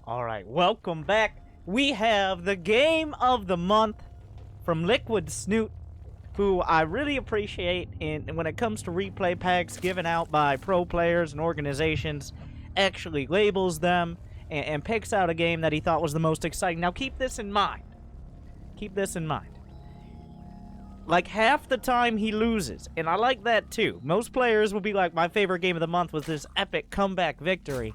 Alright, welcome back. We have the game of the month from LiquidSnute, who I really appreciate when it comes to replay packs given out by pro players and organizations, actually labels them and picks out a game that he thought was the most exciting. Now keep this in mind. Keep this in mind. Like, half the time he loses, and I like that too. Most players will be like, my favorite game of the month was this epic comeback victory.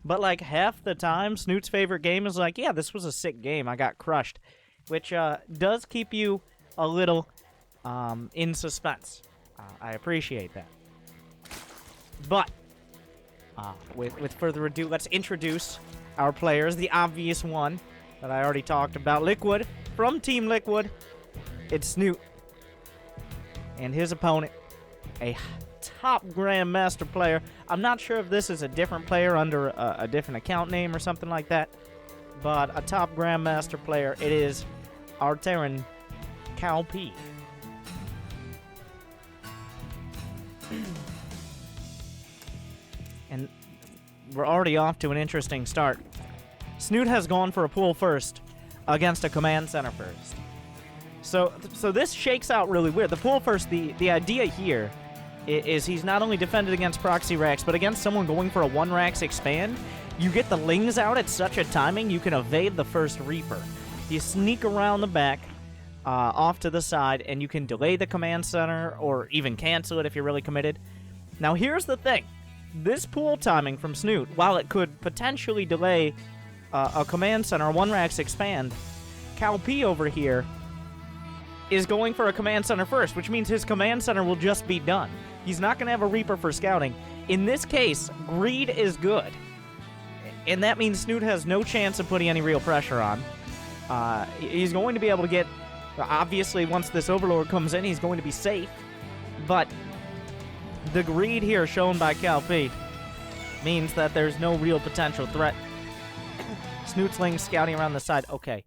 But like half the time, Snoot's favorite game is like, yeah, this was a sick game, I got crushed. Which does keep you a little in suspense. I appreciate that. But, with further ado, let's introduce our players. The obvious one that I already talked about, Liquid, from Team Liquid. It's Snoot. And his opponent, a top Grandmaster player. I'm not sure if this is a different player under a different account name or something like that, but a top Grandmaster player. It is our Terran, Cal P. And we're already off to an interesting start. Snoot has gone for a pool first against a command center first. So this shakes out really weird. The pool first, the idea here is he's not only defended against proxy racks, but against someone going for a 1 racks expand, you get the lings out at such a timing, you can evade the first Reaper. You sneak around the back, off to the side, and you can delay the command center, or even cancel it if you're really committed. Now here's the thing. This pool timing from Snoot, while it could potentially delay a command center, a 1 racks expand, Cal P over here is going for a command center first, which means his command center will just be done. He's not going to have a Reaper for scouting. In this case, greed is good. And that means Snoot has no chance of putting any real pressure on. He's going to be able to get... Obviously, once this Overlord comes in, he's going to be safe. But the greed here shown by Cal P means that there's no real potential threat. Snootling scouting around the side. Okay.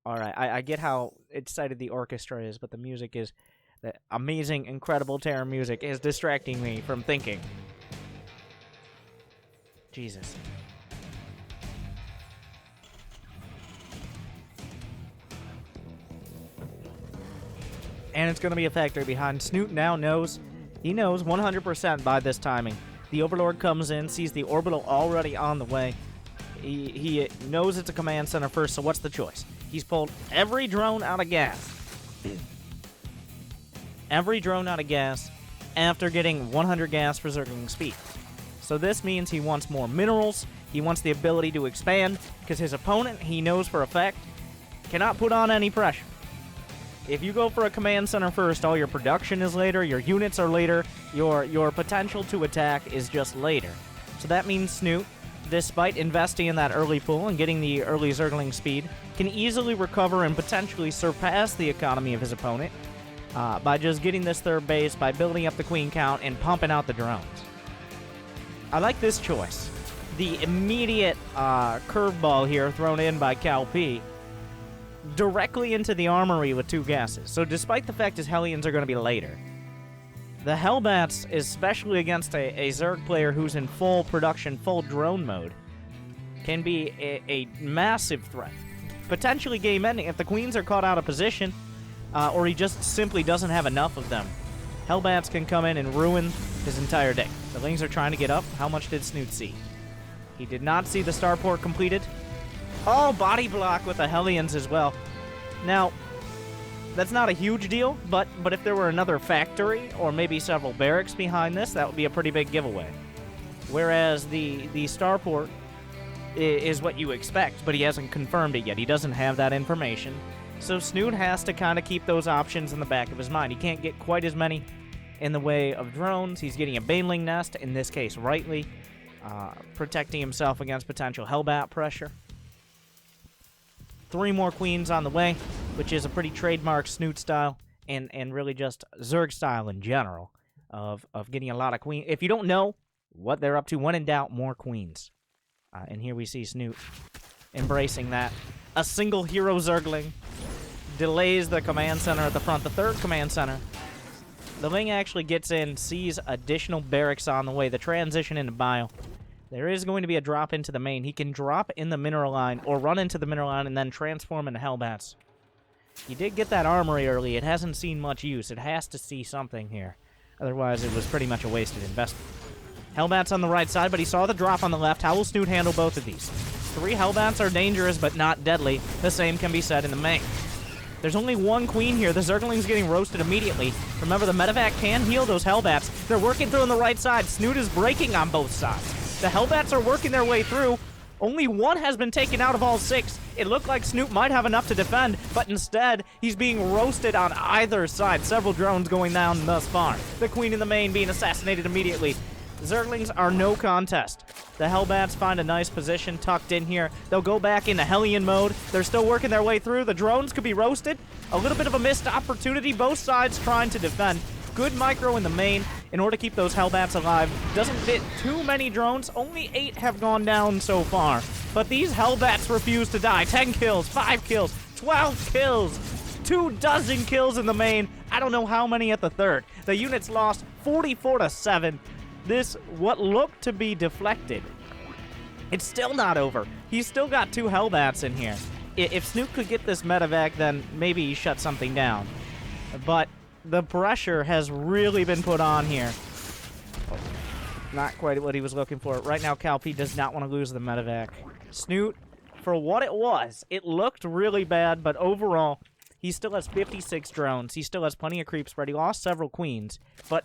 Alright, I get how excited the orchestra is, but the music is... The amazing, incredible Terran music is distracting me from thinking. Jesus. And it's going to be a factory behind. Snoot now knows, he knows 100% by this timing. The Overlord comes in, sees the orbital already on the way. He knows it's a command center first, so what's the choice? He's pulled every drone out of gas. Every drone out of gas after getting 100 gas for Zergling speed. So this means he wants more minerals, he wants the ability to expand, because his opponent, he knows for a fact, cannot put on any pressure. If you go for a command center first, all your production is later, your units are later, your potential to attack is just later. So that means Snoot, despite investing in that early pull and getting the early Zergling speed, can easily recover and potentially surpass the economy of his opponent by just getting this third base, by building up the queen count, and pumping out the drones. I like this choice. The immediate curveball here thrown in by Cal P directly into the armory with 2 gases. So despite the fact his Hellions are going to be later, the Hellbats, especially against a Zerg player who's in full production, full drone mode, can be a massive threat. Potentially game-ending if the queens are caught out of position, or he just simply doesn't have enough of them. Hellbats can come in and ruin his entire day. The Lings are trying to get up. How much did Snoot see? He did not see the starport completed. Oh, body block with the Hellions as well. Now, that's not a huge deal, but if there were another factory or maybe several barracks behind this, that would be a pretty big giveaway. Whereas the starport is what you expect, but he hasn't confirmed it yet. He doesn't have that information. So Snoot has to kind of keep those options in the back of his mind. He can't get quite as many in the way of drones. He's getting a Baneling nest, in this case rightly, protecting himself against potential Hellbat pressure. 3 more queens on the way, which is a pretty trademark Snoot style, and really just Zerg style in general, of getting a lot of queens. If you don't know what they're up to, when in doubt, more queens. And here we see Snoot embracing that. A single hero Zergling delays the command center at the front. The third command center, the Ling actually gets in, sees additional barracks on the way, the transition into bio. There is going to be a drop into the main. He can drop in the mineral line or run into the mineral line and then transform into Hellbats. He did get that armory early. It hasn't seen much use. It has to see something here. Otherwise, it was pretty much a wasted investment. Hellbats on the right side, but he saw the drop on the left. How will Snute handle both of these? 3 Hellbats are dangerous, but not deadly. The same can be said in the main. There's only 1 queen here. The Zergling's getting roasted immediately. Remember, the medevac can heal those Hellbats. They're working through on the right side. Snute is breaking on both sides. The Hellbats are working their way through. Only 1 has been taken out of all 6. It looked like Snute might have enough to defend, but instead, he's being roasted on either side. Several drones going down thus far. The queen in the main being assassinated immediately. The Zerglings are no contest. The Hellbats find a nice position tucked in here. They'll go back into Hellion mode. They're still working their way through. The drones could be roasted. A little bit of a missed opportunity. Both sides trying to defend. Good micro in the main in order to keep those Hellbats alive. Doesn't fit too many drones. Only 8 have gone down so far. But these Hellbats refuse to die. 10 kills, 5 kills, 12 kills, 24 kills in the main. I don't know how many at the third. The units lost 44-7. This, what looked to be deflected, it's still not over. He's still got 2 Hellbats in here. If Snute could get this medevac, then maybe he shut something down. But the pressure has really been put on here. Not quite what he was looking for. Right now, Calpe does not want to lose the medevac. Snute, for what it was, it looked really bad, but overall, he still has 56 drones. He still has plenty of creep spread. He lost several queens, but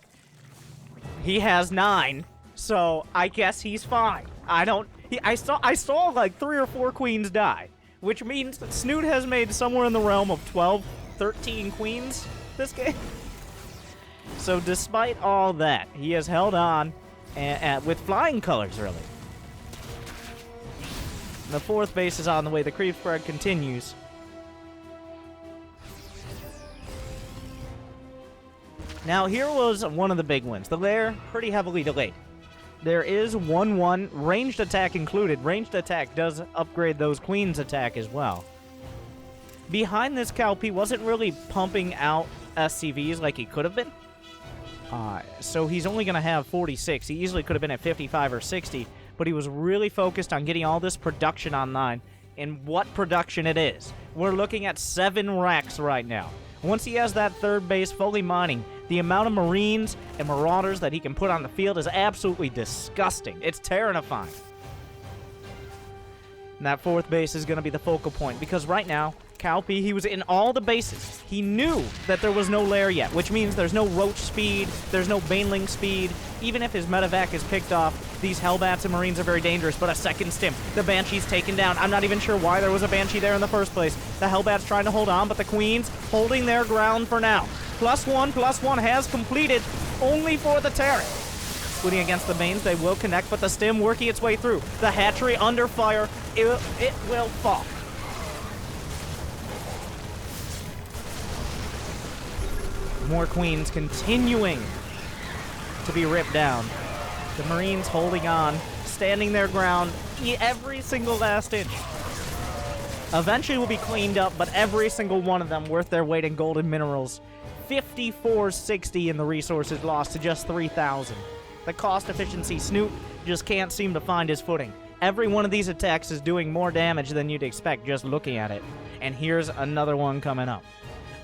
he has 9, so I guess he's fine. I saw like 3 or 4 queens die, which means that Snute has made somewhere in the realm of 12, 13 queens this game. So despite all that, he has held on with flying colors, really. The 4th base is on the way. The creep spread continues. Now, here was one of the big wins. The lair, pretty heavily delayed. There is 1-1, ranged attack included. Ranged attack does upgrade those queens' attack as well. Behind this, Calpe wasn't really pumping out SCVs like he could have been. So he's only going to have 46. He easily could have been at 55 or 60, but he was really focused on getting all this production online. And what production it is. We're looking at 7 racks right now. Once he has that 3rd base fully mining, the amount of Marines and Marauders that he can put on the field is absolutely disgusting. It's terrifying. And that 4th base is going to be the focal point, because right now, Calpe, he was in all the bases. He knew that there was no lair yet, which means there's no roach speed, there's no baneling speed. Even if his medevac is picked off, these Hellbats and Marines are very dangerous, but a second stim. The Banshee's taken down. I'm not even sure why there was a Banshee there in the first place. The Hellbats trying to hold on, but the Queens holding their ground for now. +1 has completed, only for the Terran. Shooting against the mains, they will connect, but the stim working its way through. The hatchery under fire, it will fall. More Queens continuing to be ripped down. The Marines holding on, standing their ground, every single last inch. Eventually will be cleaned up, but every single one of them worth their weight in gold and minerals. 5460 in the resources lost to just 3,000. The cost efficiency, Snute just can't seem to find his footing. Every one of these attacks is doing more damage than you'd expect just looking at it. And here's another one coming up.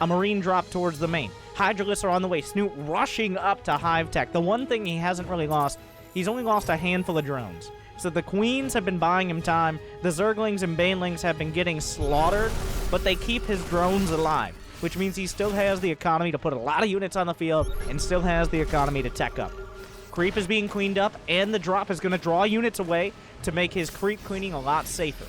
A Marine drop towards the main. Hydralisks are on the way. Snute rushing up to Hive Tech. The one thing he hasn't really lost, he's only lost a handful of drones. So the Queens have been buying him time. The Zerglings and Banelings have been getting slaughtered, but they keep his drones alive, which means he still has the economy to put a lot of units on the field and still has the economy to tech up. Creep is being cleaned up, and the drop is going to draw units away to make his creep cleaning a lot safer.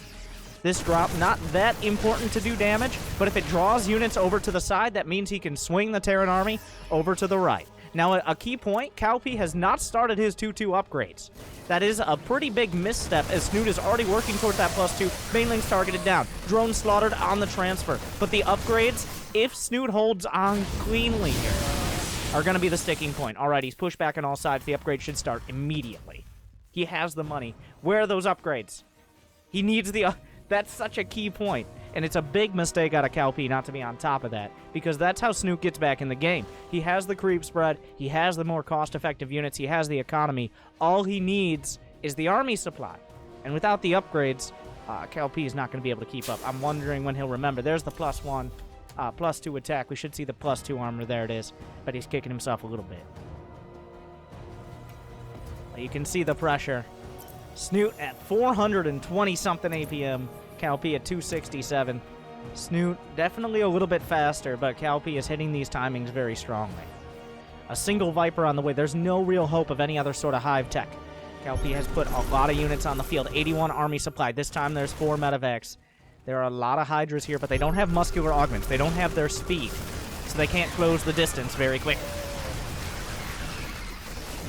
This drop, not that important to do damage, but if it draws units over to the side, that means he can swing the Terran army over to the right. Now, a key point, Calpe has not started his 2-2 upgrades. That is a pretty big misstep, as Snute is already working towards that +2. Banelings targeted down. Drones slaughtered on the transfer. But the upgrades, if Snute holds on cleanly here, are going to be the sticking point. All right, he's pushed back on all sides. The upgrade should start immediately. He has the money. Where are those upgrades? He needs the... That's such a key point, and it's a big mistake out of Calpe not to be on top of that, because that's how Snute gets back in the game. He has the creep spread, he has the more cost-effective units, he has the economy. All he needs is the army supply. And without the upgrades, Cal P is not going to be able to keep up. I'm wondering when he'll remember. There's the +1, +2 attack. We should see the +2 armor. There it is. But he's kicking himself a little bit. You can see the pressure. Snute at 420-something APM. Cal P at 267. Snute definitely a little bit faster, but Cal P is hitting these timings very strongly. A single Viper on the way. There's no real hope of any other sort of hive tech. Cal P has put a lot of units on the field. 81 army supply. This time there's 4 medevacs. There are a lot of Hydras here, but they don't have muscular augments. They don't have their speed, so they can't close the distance very quick.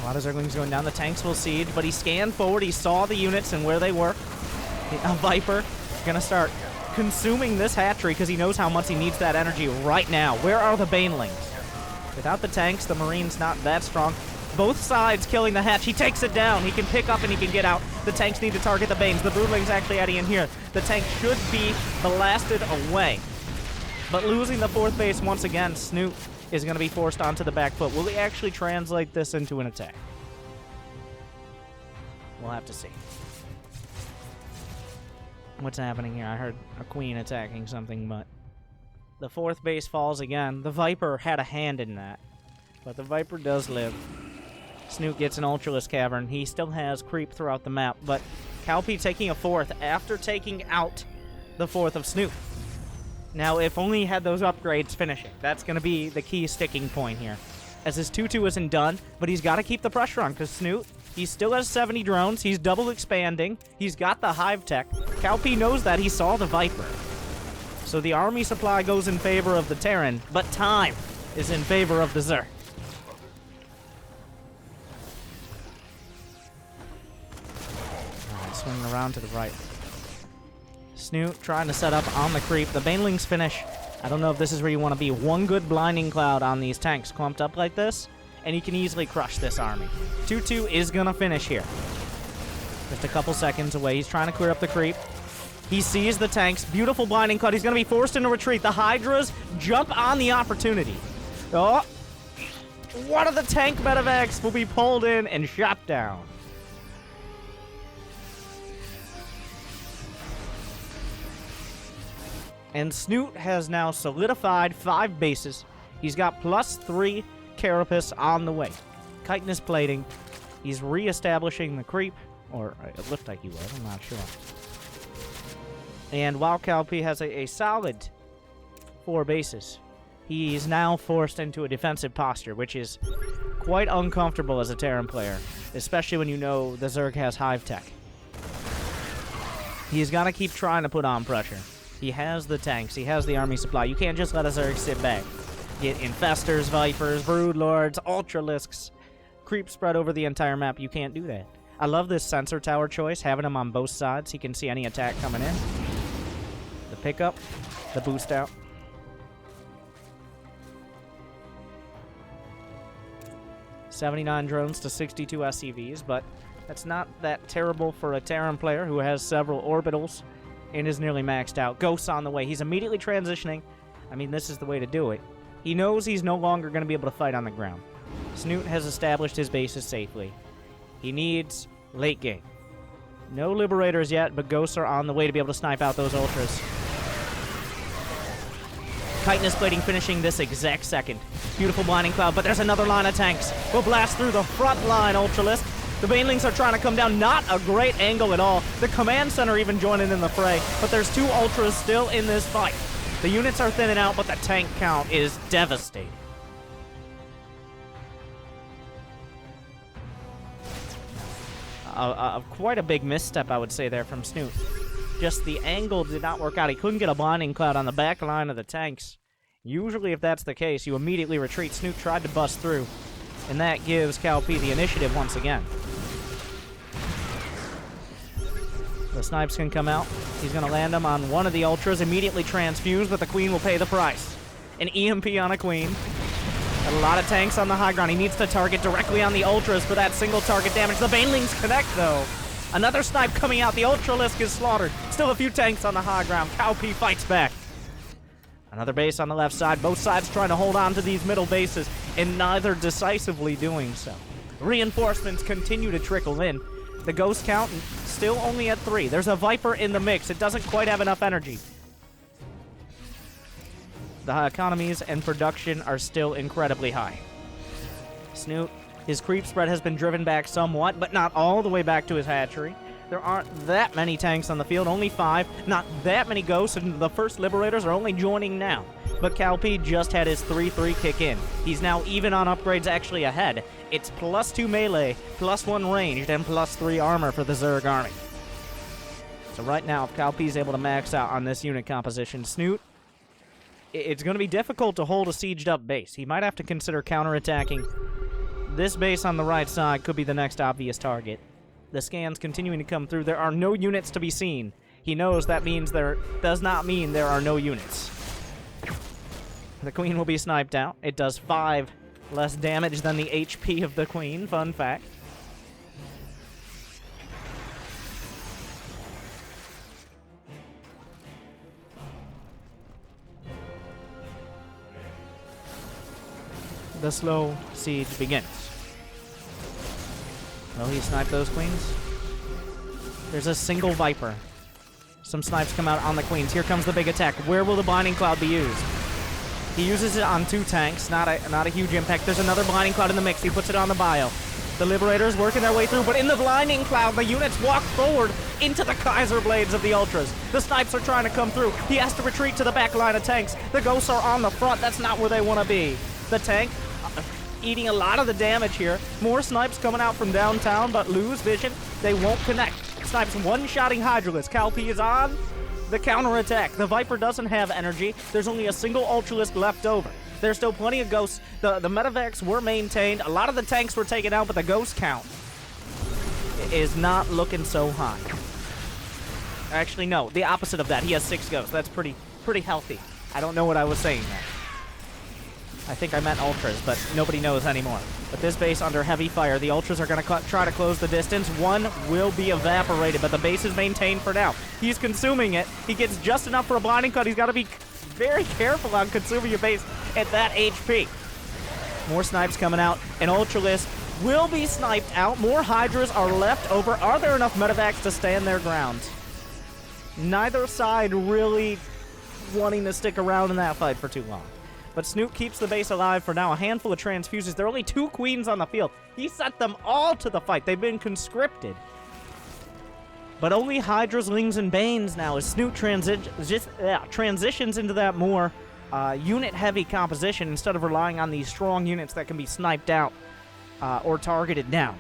A lot of Zerglings going down. The tanks will siege, but he scanned forward. He saw the units and where they were. A Viper is going to start consuming this hatchery because he knows how much he needs that energy right now. Where are the Banelings? Without the tanks, the Marine's not that strong. Both sides killing the hatch. He takes it down. He can pick up and he can get out. The tanks need to target the Banes. The Broodling's actually adding in here. The tank should be blasted away. But losing the 4th base once again, Snute is going to be forced onto the back foot. Will he actually translate this into an attack? We'll have to see. What's happening here? I heard a queen attacking something, but the 4th base falls again. The Viper had a hand in that, but the Viper does live. Snute gets an Ultralisk Cavern. He still has creep throughout the map, but Cal P taking a 4th after taking out the 4th of Snute. Now, if only he had those upgrades finishing, that's going to be the key sticking point here. As his 2-2 isn't done, but he's got to keep the pressure on, because Snute, he still has 70 drones. He's double expanding. He's got the hive tech. Cal P knows that. He saw the Viper. So the army supply goes in favor of the Terran, but time is in favor of the Zerg. Alright, swinging around to the right. Snute trying to set up on the creep. The Banelings finish. I don't know if this is where you want to be. One good blinding cloud on these tanks clumped up like this, and you can easily crush this army. 2-2 is going to finish here. Just a couple seconds away. He's trying to clear up the creep. He sees the tanks. Beautiful blinding cloud. He's going to be forced into retreat. The Hydras jump on the opportunity. Oh! One of the tank medevacs will be pulled in and shot down. And Snute has now solidified 5 bases. He's got +3 Carapace on the way. Chitinous plating. He's re-establishing the creep. Or it looked like he was. I'm not sure. And while Cal P has a solid 4 bases, he's now forced into a defensive posture, which is quite uncomfortable as a Terran player, especially when you know the Zerg has hive tech. He's got to keep trying to put on pressure. He has the tanks. He has the army supply. You can't just let a Zerg sit back. Get Infestors, Vipers, Broodlords, Ultralisks, creep spread over the entire map. You can't do that. I love this sensor tower choice, having him on both sides. He can see any attack coming in. The pickup, the boost out. $79 drones to 62 SCVs, but that's not that terrible for a Terran player who has several orbitals and is nearly maxed out. Ghosts on the way. He's immediately transitioning. I mean, this is the way to do it. He knows he's no longer going to be able to fight on the ground. Snute has established his bases safely. He needs late game. No Liberators yet, but Ghosts are on the way to be able to snipe out those Ultras. Chitinous plating finishing this exact second. Beautiful blinding cloud, but there's another line of tanks. We'll blast through the front line, Ultralisk. The Banelings are trying to come down. Not a great angle at all. The command center even joining in the fray, but there's 2 Ultras still in this fight. The units are thinning out, but the tank count is devastating. Quite a big misstep, I would say, there from Snute. Just the angle did not work out. He couldn't get a blinding cloud on the back line of the tanks. Usually, if that's the case, you immediately retreat. Snute tried to bust through, and that gives Cal P the initiative once again. The snipes can come out. He's going to land them on one of the Ultras, immediately transfused, but the Queen will pay the price. An EMP on a Queen. A lot of tanks on the high ground. He needs to target directly on the Ultras for that single target damage. The Banelings connect, though. Another snipe coming out. The Ultralisk is slaughtered. Still a few tanks on the high ground. Cal P fights back. Another base on the left side. Both sides trying to hold on to these middle bases, and neither decisively doing so. Reinforcements continue to trickle in. The Ghost count still only at 3. There's a Viper in the mix. It doesn't quite have enough energy. The economies and production are still incredibly high. Snute, his creep spread has been driven back somewhat, but not all the way back to his hatchery. There aren't that many tanks on the field, only 5. Not that many ghosts, and the first Liberators are only joining now. But Calpy just had his 3-3 kick in. He's now even on upgrades, actually ahead. It's +2 melee, +1 ranged, and +3 armor for the Zerg army. So right now, if Calpy's able to max out on this unit composition, Snute, it's going to be difficult to hold a sieged up base. He might have to consider counterattacking. This base on the right side could be the next obvious target. The scans continuing to come through. There are no units to be seen. He knows that means there does not mean there are no units. The Queen will be sniped out. It does 5 less damage than the HP of the Queen. Fun fact. The slow siege begins. Will he snipe those queens? There's a single Viper. Some snipes come out on the queens. Here comes the big attack. Where will the Blinding Cloud be used? He uses it on 2 tanks. Not a huge impact. There's another Blinding Cloud in the mix. He puts it on the bio. The Liberators working their way through, but in the Blinding Cloud, the units walk forward into the Kaiser Blades of the Ultras. The snipes are trying to come through. He has to retreat to the back line of tanks. The Ghosts are on the front. That's not where they want to be. The tank eating a lot of the damage here. More snipes coming out from downtown, but lose vision. They won't connect. Snipes one-shotting Hydralisk. Calpy is on the counterattack. The Viper doesn't have energy. There's only a single Ultralisk left over. There's still plenty of Ghosts. The medevacs were maintained. A lot of the tanks were taken out, but the Ghost count is not looking so high. Actually, no. The opposite of that. He has 6 Ghosts. That's pretty healthy. I don't know what I was saying there. I think I meant Ultras, but nobody knows anymore. But this base under heavy fire, the Ultras are going to try to close the distance. One will be evaporated, but the base is maintained for now. He's consuming it. He gets just enough for a Blinding Cloud. He's got to be very careful on consuming your base at that HP. More snipes coming out. An Ultralisk will be sniped out. More Hydras are left over. Are there enough medevacs to stand their ground? Neither side really wanting to stick around in that fight for too long. But Snute keeps the base alive for now. A handful of transfuses. There are only 2 queens on the field. He sent them all to the fight. They've been conscripted. But only Hydras, Lings, and Banes now as Snute transitions into that more unit-heavy composition instead of relying on these strong units that can be sniped out or targeted down.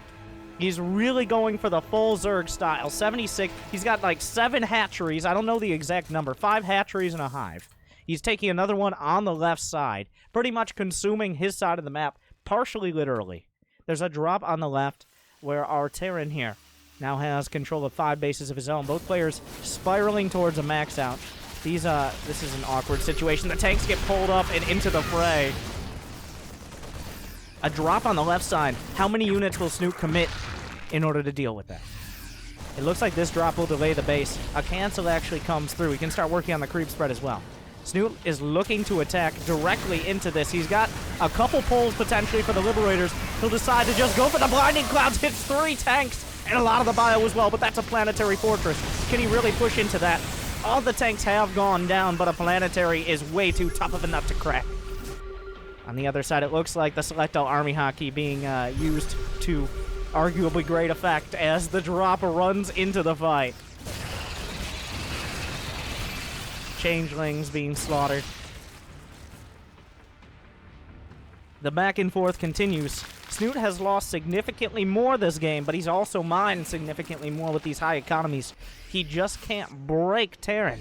He's really going for the full Zerg style. 76. He's got like 7 hatcheries. I don't know the exact number. 5 hatcheries and a hive. He's taking another one on the left side, pretty much consuming his side of the map, partially literally. There's a drop on the left where our Terran here now has control of 5 bases of his own. Both players spiraling towards a max out. This is an awkward situation. The tanks get pulled up and into the fray. A drop on the left side. How many units will Snute commit in order to deal with that? It looks like this drop will delay the base. A cancel actually comes through. We can start working on the creep spread as well. Snute is looking to attack directly into this. He's got a couple pulls potentially for the Liberators. He'll decide to just go for the Blinding Clouds. Hits 3 tanks and a lot of the bio as well, but that's a planetary fortress. Can he really push into that? All the tanks have gone down, but a planetary is way too tough of a nut to crack. On the other side, it looks like the Selectile Army Hockey being used to arguably great effect as the drop runs into the fight. Changelings being slaughtered. The back and forth continues. Snute has lost significantly more this game, but he's also mined significantly more with these high economies. He just can't break Terran.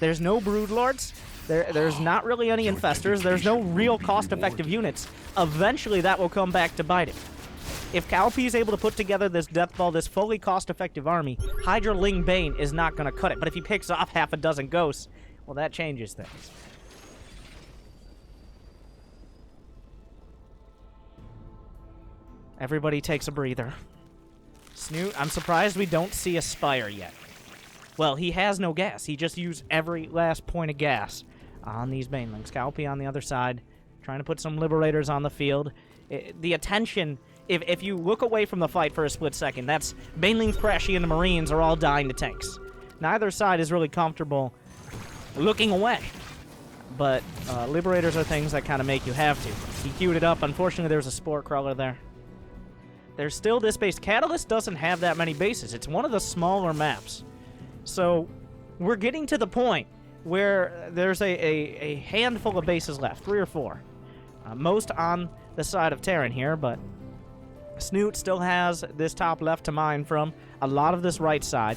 There's no Broodlords. There's not really any Infestors. There's no real cost-effective units. Eventually, that will come back to bite him. If Calpy is able to put together this Death Ball, this fully cost-effective army, Hydra Ling Bane is not going to cut it. But if he picks off half a dozen Ghosts, well, that changes things. Everybody takes a breather. Snute, I'm surprised we don't see a Spire yet. Well, he has no gas. He just used every last point of gas on these Banelings. Calpy on the other side, trying to put some Liberators on the field. The attention If you look away from the fight for a split second, that's Banelings, Crashy, and the Marines are all dying to tanks. Neither side is really comfortable looking away. But Liberators are things that kind of make you have to. He queued it up. Unfortunately, there's a Spore Crawler there. There's still this base. Catalyst doesn't have that many bases. It's one of the smaller maps. So we're getting to the point where there's a handful of bases left, 3 or 4. Most on the side of Terran here, but Snute still has this top left to mine from. A lot of this right side.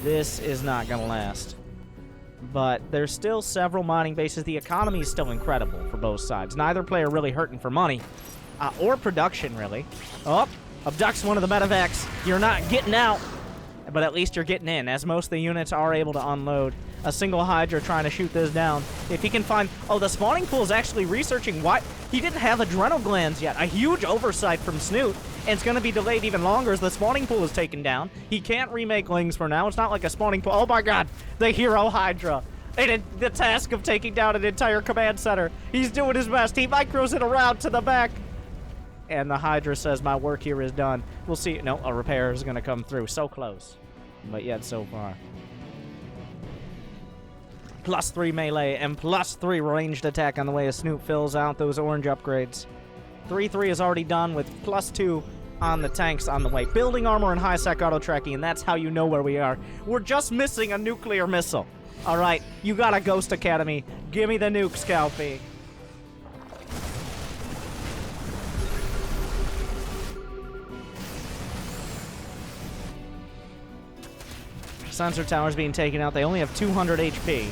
This is not going to last. But there's still several mining bases. The economy is still incredible for both sides. Neither player really hurting for money. Or production, really. Oh, abducts one of the medevacs. You're not getting out. But at least you're getting in, as most of the units are able to unload. A single Hydra trying to shoot this down. If he can find... Oh, the spawning pool is actually researching why... He didn't have adrenal glands yet. A huge oversight from Snute. And it's going to be delayed even longer as the spawning pool is taken down. He can't remake Lings for now. It's not like a spawning pool. Oh my god, the hero Hydra. And the task of taking down an entire command center. He's doing his best. He micros it around to the back. And the Hydra says, my work here is done. We'll see. No, a repair is going to come through. So close. But yet so far. +3 melee and +3 ranged attack on the way as Snute fills out those orange upgrades. 3-3 is already done with +2 on the tanks on the way. Building armor and high-sec auto-tracking, and that's how you know where we are. We're just missing a nuclear missile. Alright, you got a Ghost Academy. Give me the nuke, Scalpy. Sensor towers being taken out. They only have 200 HP.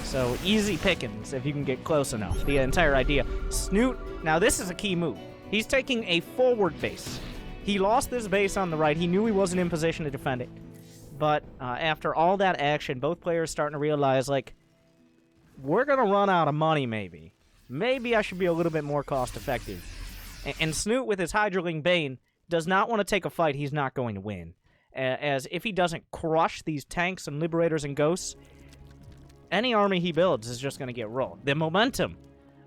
So easy pickings if you can get close enough. The entire idea. Snute, now this is a key move. He's taking a forward base. He lost this base on the right. He knew he wasn't in position to defend it. But after all that action, both players starting to realize, like, we're going to run out of money maybe. Maybe I should be a little bit more cost effective. And Snute with his Hydraling Bane does not want to take a fight he's not going to win. As if he doesn't crush these tanks and Liberators and Ghosts, any army he builds is just going to get rolled. The momentum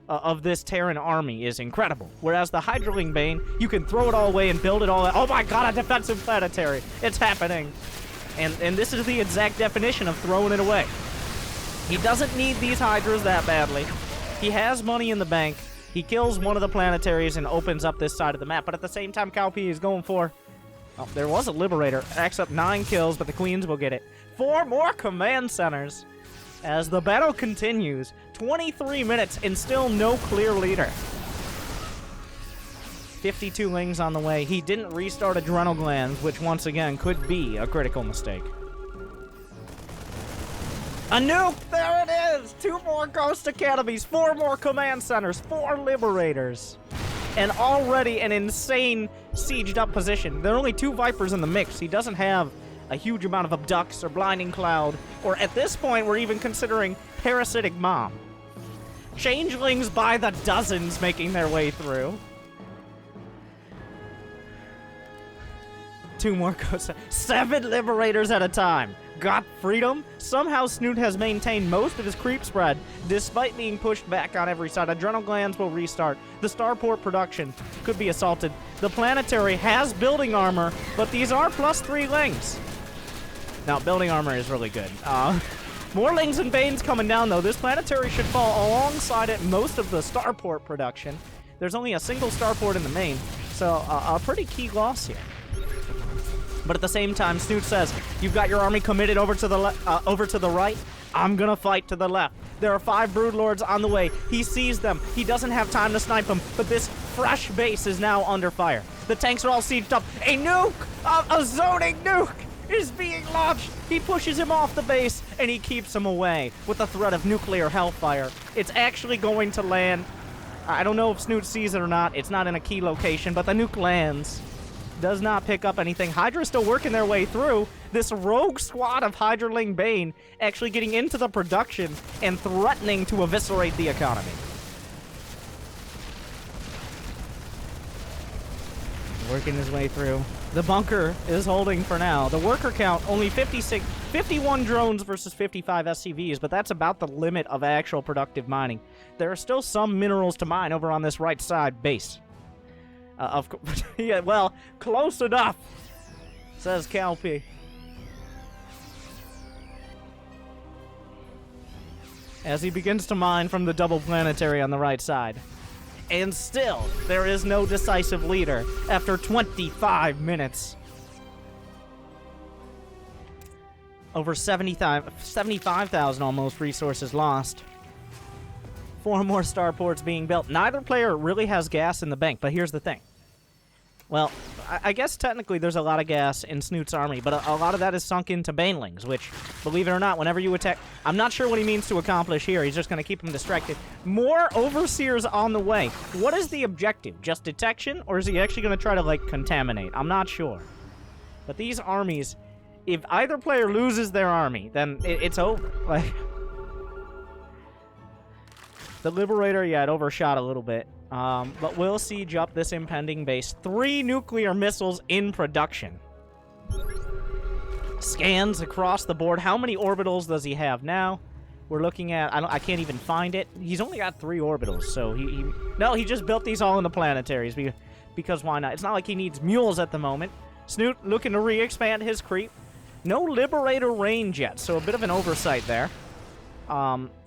of this Terran army is incredible. Whereas the Hydraling Bane, you can throw it all away and build it all. Oh my god, a defensive planetary. It's happening. And this is the exact definition of throwing it away. He doesn't need these Hydras that badly. He has money in the bank. He kills one of the planetaries and opens up this side of the map. But at the same time, Calpy is going for... Oh, there was a Liberator. Racks up 9 kills, but the Queens will get it. 4 more command centers. As the battle continues, 23 minutes and still no clear leader. 52 Lings on the way. He didn't restart Adrenal Glands, which once again could be a critical mistake. A nuke! There it is! 2 more Ghost Academies, 4 more command centers, 4 Liberators. And already an insane sieged up position. There are only 2 Vipers in the mix. He doesn't have a huge amount of Abducts or Blinding Cloud, or at this point we're even considering Parasitic Mom. Changelings by the dozens making their way through. 2 more Ghosts. 7 Liberators at a time. Got freedom. Somehow Snute has maintained most of his creep spread, despite being pushed back on every side. Adrenal Glands will restart. The Starport production could be assaulted. The Planetary has building armor, but these are +3 Lings. Now, building armor is really good. More Lings and Banes coming down, though. This Planetary should fall alongside it most of the Starport production. There's only a single Starport in the main, so a pretty key loss here. But at the same time, Snute says, you've got your army committed over to the right. I'm gonna fight to the left. There are 5 Broodlords on the way. He sees them. He doesn't have time to snipe them, but this fresh base is now under fire. The tanks are all sieged up. A nuke! A zoning nuke is being launched. He pushes him off the base, and he keeps him away with the threat of nuclear hellfire. It's actually going to land. I don't know if Snute sees it or not. It's not in a key location, but the nuke lands. Does not pick up anything. Hydra's still working their way through. This rogue squad of Hydraling Bane actually getting into the production and threatening to eviscerate the economy. Working his way through. The bunker is holding for now. The worker count, only 51 drones versus 55 SCVs, but that's about the limit of actual productive mining. There are still some minerals to mine over on this right side base. Of course. Yeah, well, close enough, says Calpy. As he begins to mine from the double planetary on the right side. And still, there is no decisive leader after 25 minutes. Over 75,000 almost resources lost. 4 more starports being built. Neither player really has gas in the bank, but here's the thing. Well, I guess technically there's a lot of gas in Snute's army, but a lot of that is sunk into banelings, which, believe it or not, whenever you attack... I'm not sure what he means to accomplish here. He's just going to keep them distracted. More overseers on the way. What is the objective? Just detection? Or is he actually going to try to, like, contaminate? I'm not sure. But these armies, if either player loses their army, then it's over. Like... The Liberator, yeah, it overshot a little bit. But we'll siege up this impending base. 3 nuclear missiles in production. Scans across the board. How many orbitals does he have now? We're looking at... I can't even find it. He's only got 3 orbitals, so No, he just built these all in the planetaries. Because why not? It's not like he needs mules at the moment. Snute looking to re-expand his creep. No Liberator range yet, so a bit of an oversight there.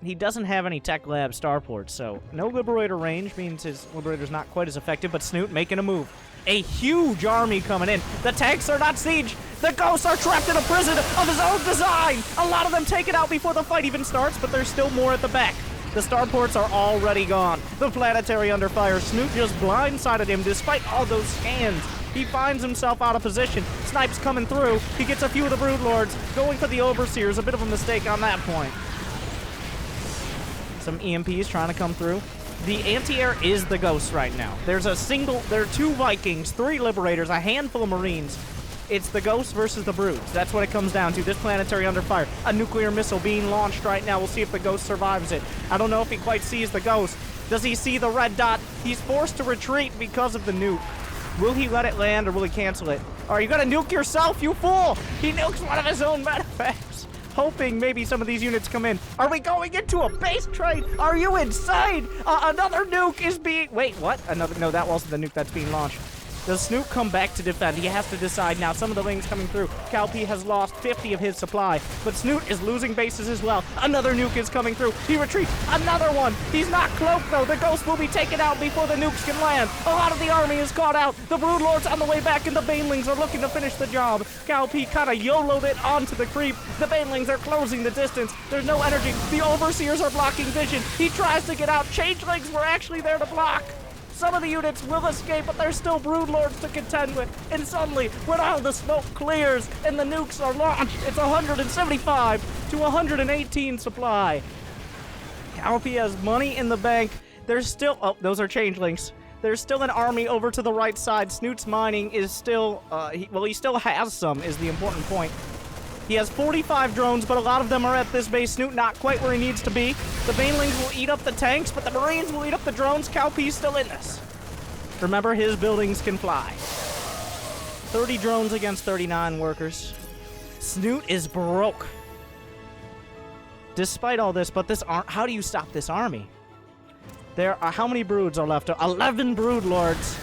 He doesn't have any Tech Lab starports, so no Liberator range means his Liberator's not quite as effective, but Snute making a move. A huge army coming in. The tanks are not siege. The ghosts are trapped in a prison of his own design. A lot of them taken out before the fight even starts, but there's still more at the back. The starports are already gone. The planetary under fire. Snute just blindsided him despite all those scans. He finds himself out of position. Snipes coming through. He gets a few of the Broodlords. Going for the Overseers. A bit of a mistake on that point. Some EMPs trying to come through. The anti-air is the Ghost right now. There are 2 Vikings, 3 Liberators, a handful of Marines. It's the Ghost versus the Broods. That's what it comes down to. This planetary under fire. A nuclear missile being launched right now. We'll see if the Ghost survives it. I don't know if he quite sees the Ghost. Does he see the red dot? He's forced to retreat because of the nuke. Will he let it land or will he cancel it? Are you gonna nuke yourself, you fool? He nukes one of his own medifacts. Hoping maybe some of these units come in. Are we going into a base trade? Are you insane? Another nuke is being... Wait, what? No, that wasn't the nuke that's being launched. Does Snute come back to defend? He has to decide now. Some of the wings coming through. Calpy has lost 50 of his supply, but Snute is losing bases as well. Another nuke is coming through. He retreats. Another one. He's not cloaked, though. The Ghost will be taken out before the nukes can land. A lot of the army is caught out. The Broodlords on the way back, and the Banelings are looking to finish the job. Calpy kind of YOLO'd it onto the creep. The Banelings are closing the distance. There's no energy. The Overseers are blocking vision. He tries to get out. Changelings were actually there to block. Some of the units will escape, but there's still Broodlords to contend with. And suddenly, when all the smoke clears and the nukes are launched, it's 175 to 118 supply. Calpy has money in the bank. There's still... Oh, those are Changelings. There's still an army over to the right side. Snute's mining is still... he still has some, is the important point. He has 45 drones, but a lot of them are at this base. Snute not quite where he needs to be. The Banelings will eat up the tanks, but the Marines will eat up the drones. Calpy's still in this. Remember, his buildings can fly. 30 drones against 39 workers. Snute is broke. Despite all this, but this how do you stop this army? There are... How many broods are left? 11 Broodlords.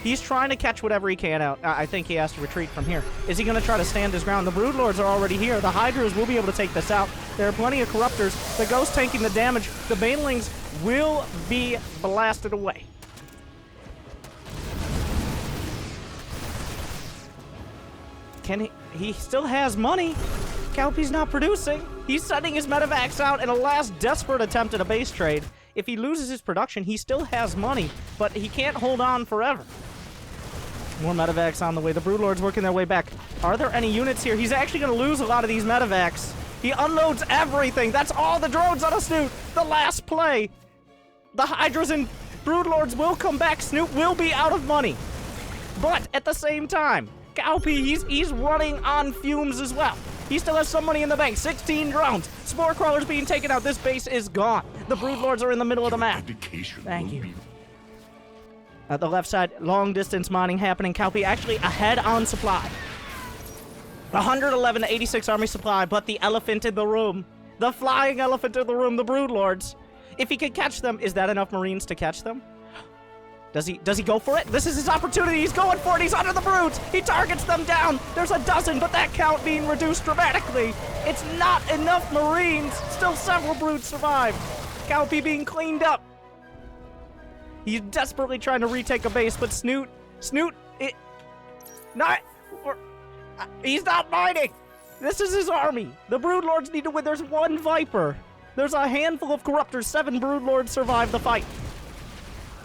He's trying to catch whatever he can out. I think he has to retreat from here. Is he going to try to stand his ground? The Broodlords are already here. The Hydras will be able to take this out. There are plenty of Corruptors. The Ghost taking the damage. The Banelings will be blasted away. He still has money. Calpy's not producing. He's sending his medevacs out in a last desperate attempt at a base trade. If he loses his production, he still has money, but he can't hold on forever. More medevacs on the way. The Broodlords working their way back. Are there any units here? He's actually going to lose a lot of these medevacs. He unloads everything. That's all the drones on a Snute. The last play. The Hydras and Broodlords will come back. Snute will be out of money. But at the same time, Calpy, he's running on fumes as well. He still has some money in the bank. 16 drones. Spore Crawlers being taken out. This base is gone. The Broodlords are in the middle of the map. Thank you. At the left side, long distance mining happening. Calpy actually ahead on supply. 111 to 86 army supply, but the elephant in the room. The flying elephant in the room, the Broodlords. If he could catch them, is that enough Marines to catch them? Does he go for it? This is his opportunity. He's going for it. He's under the broods. He targets them down. There's a dozen, but that count being reduced dramatically. It's not enough Marines. Still several broods survive. Calpy being cleaned up. He's desperately trying to retake a base, but Snute, he's not mining. This is his army. The Broodlords need to win. There's one Viper. There's a handful of Corruptors. 7 Broodlords survive the fight.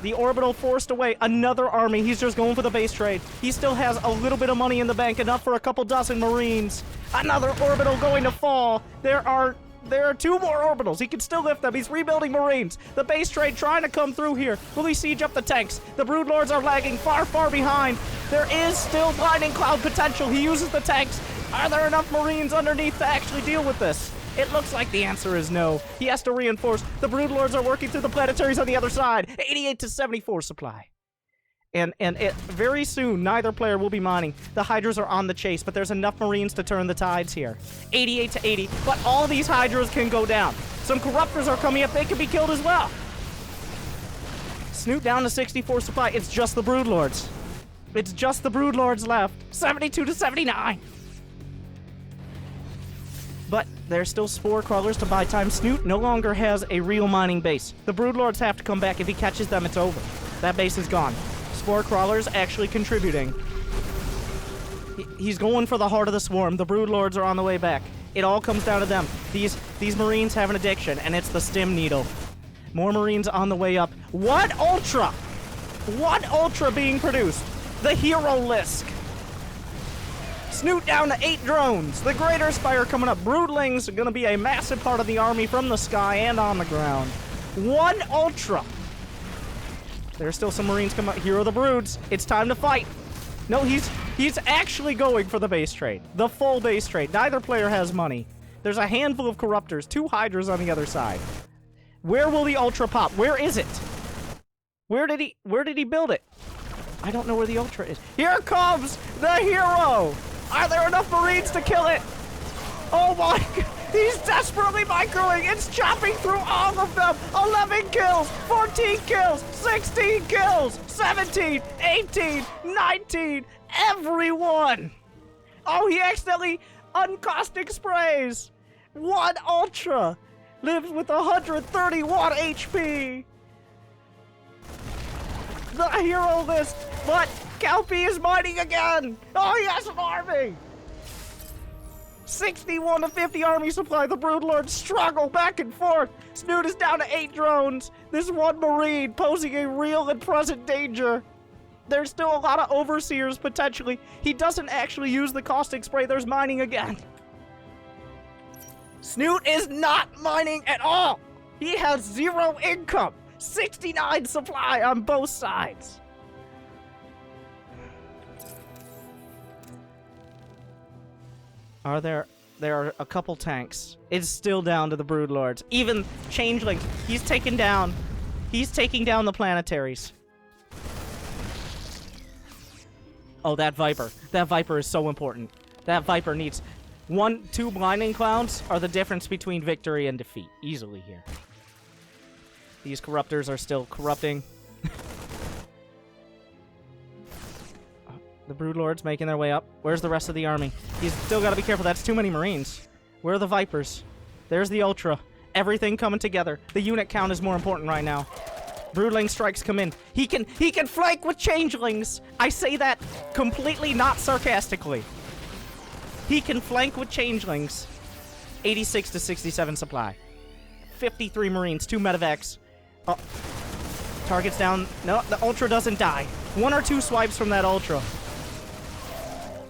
The Orbital forced away another army. He's just going for the base trade. He still has a little bit of money in the bank, enough for a couple dozen Marines. Another Orbital going to fall. There are 2 more Orbitals. He can still lift them. He's rebuilding Marines. The base trade trying to come through here. Will he siege up the tanks? The Broodlords are lagging far, far behind. There is still Blinding Cloud potential. He uses the tanks. Are there enough Marines underneath to actually deal with this? It looks like the answer is no. He has to reinforce. The Broodlords are working through the planetaries on the other side. 88 to 74 supply. And very soon, neither player will be mining. The Hydras are on the chase, but there's enough Marines to turn the tides here. 88 to 80, but all these Hydras can go down. Some Corruptors are coming up. They can be killed as well. Snute down to 64 supply. It's just the Broodlords. It's just the Broodlords left. 72 to 79. But there's still Spore Crawlers to buy time. Snute no longer has a real mining base. The Broodlords have to come back. If he catches them, it's over. That base is gone. Spore Crawlers actually contributing. He's going for the heart of the swarm. The Broodlords are on the way back. It all comes down to them. These Marines have an addiction, and it's the stim needle. More Marines on the way up. What Ultra? What Ultra being produced? The Hero Lisk. Snute down to 8 drones. The Greater Spire coming up. Broodlings are going to be a massive part of the army from the sky and on the ground. 1 Ultra. There's still some Marines coming up. Here are the Broods. It's time to fight. No, he's actually going for the base trade. The full base trade. Neither player has money. There's a handful of Corruptors. 2 Hydras on the other side. Where will the Ultra pop? Where is it? Where did he build it? I don't know where the Ultra is. Here comes the hero! Are there enough Marines to kill it? Oh my God. He's desperately microing. It's chopping through all of them. 11 kills, 14 kills, 16 kills, 17, 18, 19, everyone. Oh, he accidentally uncaustic sprays. 1 Ultra lives with 131 HP. The hero list, but Calpy is mining again. Oh, he has an army. 61 to 50 army supply. The Broodlords struggle back and forth. Snute is down to 8 drones. This 1 Marine posing a real and present danger. There's still a lot of Overseers potentially. He doesn't actually use the caustic spray. There's mining again. Snute is not mining at all. He has 0 income. 69 supply on both sides. There are a couple tanks. It's still down to the Broodlords. Even Changelings. He's taking down the planetaries. Oh, that Viper. That Viper is so important. That Viper needs 1-2 Blinding Clouds are the difference between victory and defeat. Easily here. These Corruptors are still corrupting. The Broodlords making their way up. Where's the rest of the army? He's still got to be careful. That's too many Marines. Where are the Vipers? There's the Ultra. Everything coming together. The unit count is more important right now. Broodling strikes come in. He can flank with Changelings. I say that completely not sarcastically. He can flank with Changelings. 86 to 67 supply. 53 Marines, 2 medevacs. Oh. Target's down. No, the Ultra doesn't die. 1 or 2 swipes from that Ultra.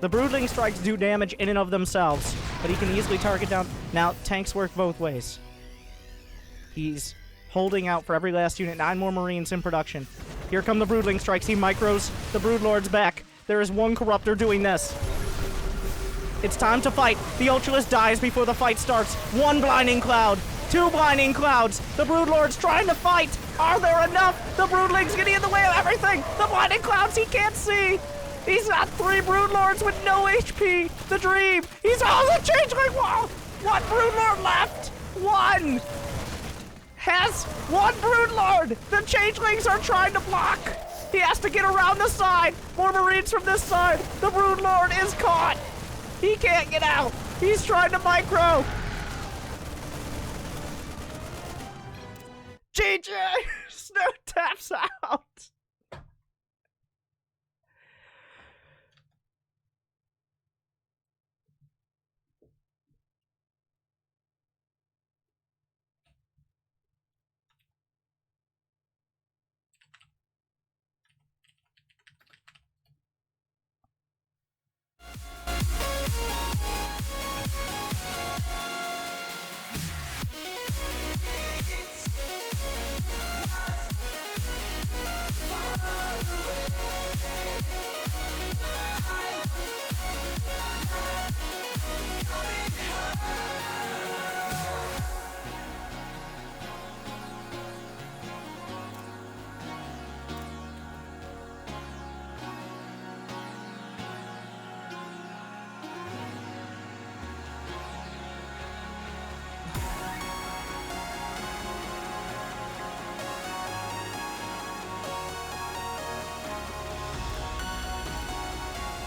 The Broodling strikes do damage in and of themselves, but he can easily target down. Now, tanks work both ways. He's holding out for every last unit. 9 more Marines in production. Here come the Broodling strikes. He micros the Broodlords back. There is 1 Corruptor doing this. It's time to fight. The Ultralist dies before the fight starts. 1 Blinding Cloud. 2 Blinding Clouds. The Broodlords trying to fight. Are there enough? The Broodlings getting in the way of everything. The Blinding Clouds he can't see. He's got 3 Broodlords with no HP. The Dream. He's all the Changeling wall. 1 Broodlord left. 1. Has 1 Broodlord. The Changelings are trying to block. He has to get around the side! More Marines from this side! The Brood Lord is caught! He can't get out! He's trying to micro! GG! Snute taps out!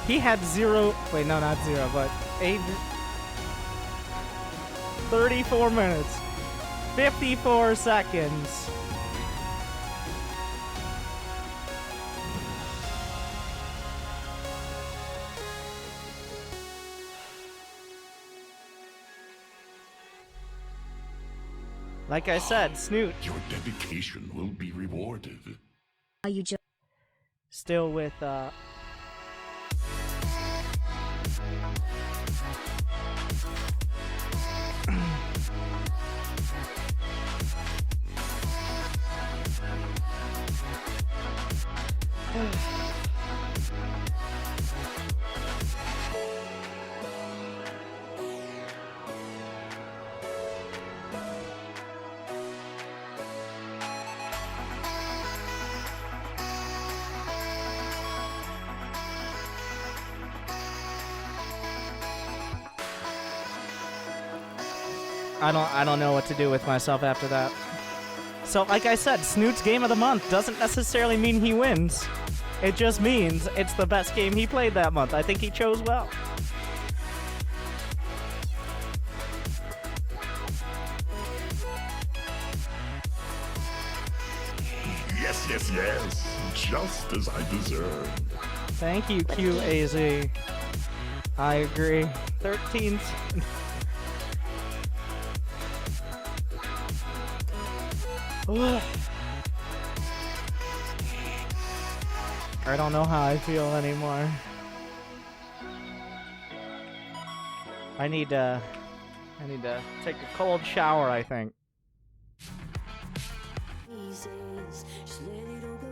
He had 0, wait, no, not 0, but 34 minutes, 54 seconds. Like I said, Snute. Your dedication will be rewarded. Are you just Still with, I don't know what to do with myself after that. So, like I said, Snute's game of the month doesn't necessarily mean he wins. It just means it's the best game he played that month. I think he chose well. Yes, yes, yes. Just as I deserve. Thank you, QAZ. I agree. 13th. I don't know how I feel anymore. I need to take a cold shower, I think. just let it all go